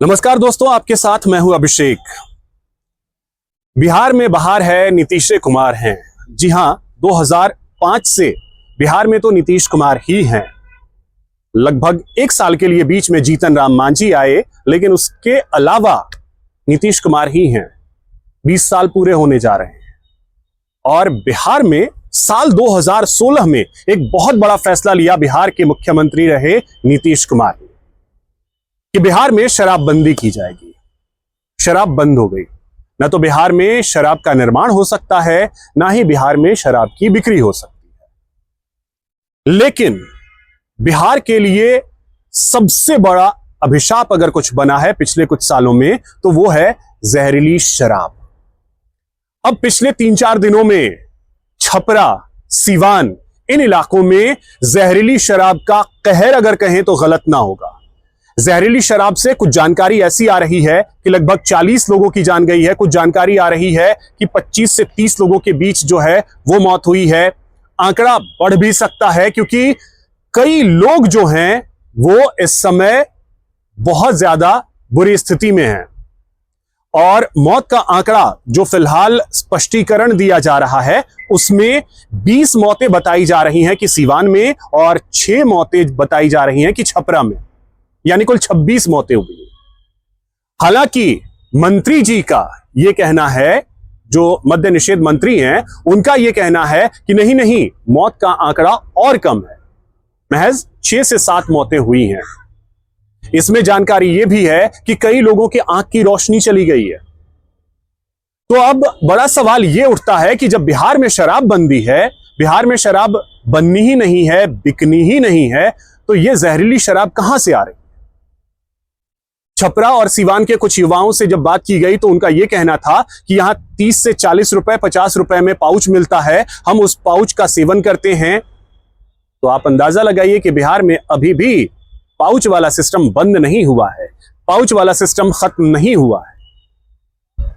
नमस्कार दोस्तों, आपके साथ मैं हूं अभिषेक। बिहार में बहार है, नीतीश कुमार हैं। जी हां, 2005 से बिहार में तो नीतीश कुमार ही हैं। लगभग 1 साल के लिए बीच में जीतन राम मांझी आए, लेकिन उसके अलावा नीतीश कुमार ही हैं। 20 साल पूरे होने जा रहे हैं और बिहार में साल 2016 में एक बहुत बड़ा फैसला लिया बिहार के मुख्यमंत्री रहे नीतीश कुमार कि बिहार में शराबबंदी की जाएगी। शराब बंद हो गई। न तो बिहार में शराब का निर्माण हो सकता है, ना ही बिहार में शराब की बिक्री हो सकती है। लेकिन बिहार के लिए सबसे बड़ा अभिशाप अगर कुछ बना है पिछले कुछ सालों में, तो वो है जहरीली शराब। अब पिछले 3-4 दिनों में छपरा, सीवान, इन इलाकों में जहरीली शराब का कहर अगर कहें तो गलत ना होगा। जहरीली शराब से कुछ जानकारी ऐसी आ रही है कि लगभग 40 लोगों की जान गई है। कुछ जानकारी आ रही है कि 25 से 30 लोगों के बीच जो है वो मौत हुई है। आंकड़ा बढ़ भी सकता है क्योंकि कई लोग जो हैं वो इस समय बहुत ज्यादा बुरी स्थिति में हैं। और मौत का आंकड़ा जो फिलहाल स्पष्टीकरण दिया जा रहा है उसमें 20 मौतें बताई जा रही हैं कि सीवान में, और 6 मौतें बताई जा रही हैं कि छपरा में, यानी कुल 26 मौतें हुई। हालांकि मंत्री जी का यह कहना है, जो मद्य निषेध मंत्री हैं, उनका यह कहना है कि नहीं, मौत का आंकड़ा और कम है, महज 6 से 7 मौतें हुई हैं। इसमें जानकारी यह भी है कि कई लोगों की आंख की रोशनी चली गई है। तो अब बड़ा सवाल यह उठता है कि जब बिहार में शराब बंदी है, बिहार में शराब बननी ही नहीं है, बिकनी ही नहीं है, तो यह जहरीली शराब कहां से आ रही? छपरा और सीवान के कुछ युवाओं से जब बात की गई तो उनका यह कहना था कि यहां 30 से 40 रुपए, 50 रुपए में पाउच मिलता है, हम उस पाउच का सेवन करते हैं। तो आप अंदाजा लगाइए कि बिहार में अभी भी पाउच वाला सिस्टम बंद नहीं हुआ है, पाउच वाला सिस्टम खत्म नहीं हुआ है।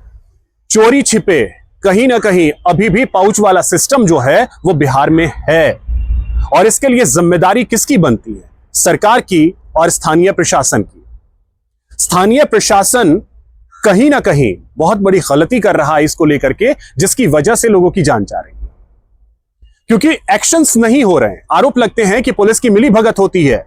चोरी छिपे कहीं ना कहीं अभी भी पाउच वाला सिस्टम जो है वो बिहार में है। और इसके लिए जिम्मेदारी किसकी बनती है? सरकार की और स्थानीय प्रशासन की। स्थानीय प्रशासन कहीं ना कहीं बहुत बड़ी गलती कर रहा है इसको लेकर के, जिसकी वजह से लोगों की जान जा रही है। क्योंकि एक्शंस नहीं हो रहे हैं। आरोप लगते हैं कि पुलिस की मिलीभगत होती है,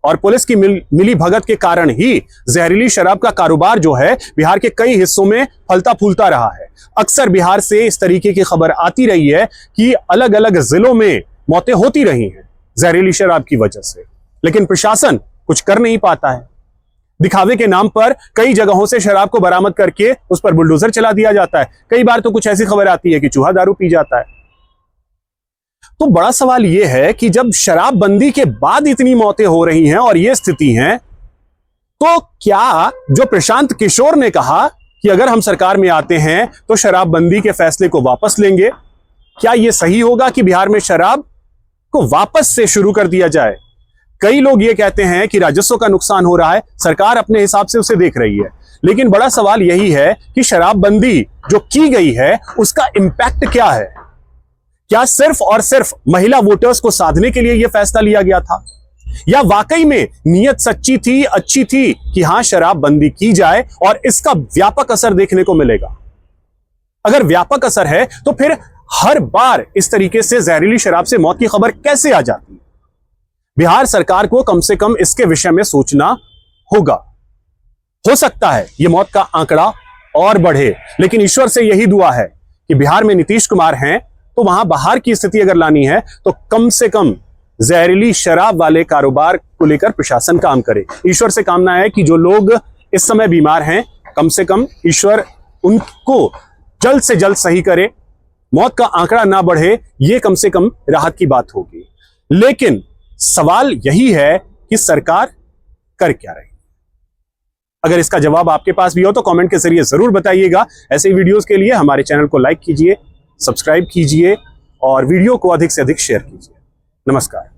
और पुलिस की मिलीभगत के कारण ही जहरीली शराब का कारोबार जो है बिहार के कई हिस्सों में फलता फूलता रहा है। अक्सर बिहार से इस तरीके की खबर आती रही है कि अलग अलग जिलों में मौतें होती रही हैं जहरीली शराब की वजह से, लेकिन प्रशासन कुछ कर नहीं पाता है। दिखावे के नाम पर कई जगहों से शराब को बरामद करके उस पर बुलडोजर चला दिया जाता है। कई बार तो कुछ ऐसी खबर आती है कि चूहा दारू पी जाता है। तो बड़ा सवाल यह है कि जब शराबबंदी के बाद इतनी मौतें हो रही हैं और यह स्थिति है, तो क्या जो प्रशांत किशोर ने कहा कि अगर हम सरकार में आते हैं तो शराबबंदी के फैसले को वापस लेंगे, क्या यह सही होगा कि बिहार में शराब को वापस से शुरू कर दिया जाए? कई लोग ये कहते हैं कि राजस्व का नुकसान हो रहा है, सरकार अपने हिसाब से उसे देख रही है। लेकिन बड़ा सवाल यही है कि शराबबंदी जो की गई है उसका इंपैक्ट क्या है? क्या सिर्फ और सिर्फ महिला वोटर्स को साधने के लिए यह फैसला लिया गया था, या वाकई में नीयत सच्ची थी, अच्छी थी कि हां शराबबंदी की जाए और इसका व्यापक असर देखने को मिलेगा? अगर व्यापक असर है तो फिर हर बार इस तरीके से जहरीली शराब से मौत की खबर कैसे आ जाती है? बिहार सरकार को कम से कम इसके विषय में सोचना होगा। हो सकता है यह मौत का आंकड़ा और बढ़े, लेकिन ईश्वर से यही दुआ है कि बिहार में नीतीश कुमार हैं तो वहां बाहर की स्थिति अगर लानी है तो कम से कम जहरीली शराब वाले कारोबार को लेकर प्रशासन काम करे। ईश्वर से कामना है कि जो लोग इस समय बीमार हैं, कम से कम ईश्वर उनको जल्द से जल्द सही करे, मौत का आंकड़ा ना बढ़े, यह कम से कम राहत की बात होगी। लेकिन सवाल यही है कि सरकार कर क्या रही? अगर इसका जवाब आपके पास भी हो तो कमेंट के जरिए जरूर बताइएगा। ऐसे वीडियोस के लिए हमारे चैनल को लाइक कीजिए, सब्सक्राइब कीजिए और वीडियो को अधिक से अधिक शेयर कीजिए। नमस्कार।